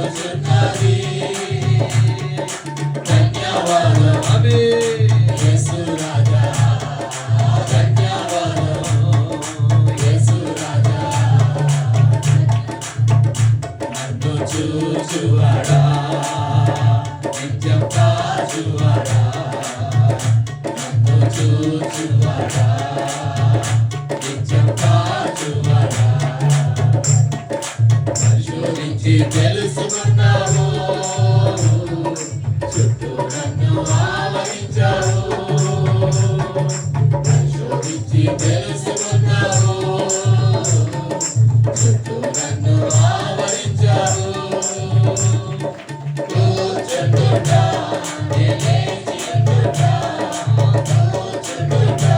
చూచున్నది. ధన్యవాదమే యేసు రాజా, ధన్యవాదము యేసు రాజా. నన్ను చూచువాడా, నిత్యం కాచువాడా, నన్ను చూచువాడా, నిత్యం కాచువాడా. పరిశోధించి తెలుసుకున్నావు, చుట్టూ నన్ను ఆవరించావు. పరిశోధించి తెలుసుకున్నావు, చుట్టూ నన్ను ఆవరించావు. కూర్చుంటున్నా, లేచి ఉంటున్నా, కూర్చుంటున్నా,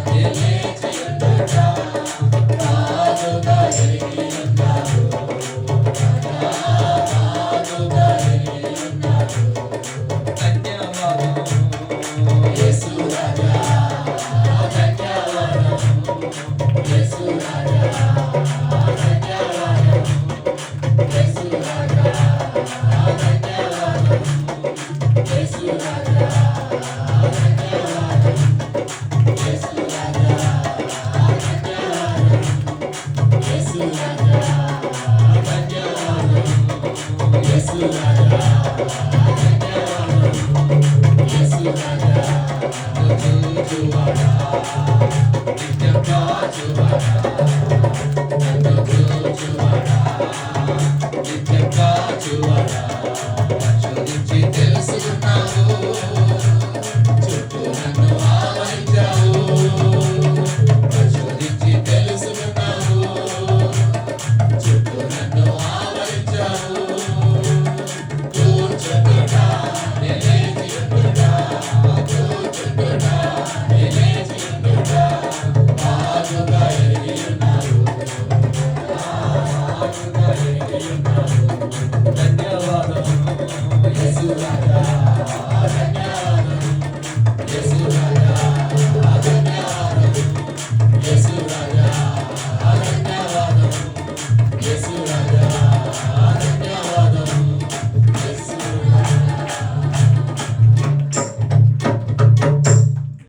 లేచి ఉంటున్నా, నాలుగా ఎరిగి ఉన్నావు. యేసు రాజా, ధన్యవాదము యేసు రాజా, ధన్యవాదము యేసు రాజా, ధన్యవాదము యేసు రాజా, ధన్యవాదము యేసు రాజా, ధన్యవాదము యేసు రాజా, ధన్యవాదము యేసు రాజా, ధన్యవాదము యేసు రాజా. చూచువాడా, నిత్యం కాచువాడా, నన్ను చూచువాడా, నిత్యం కాచువాడా.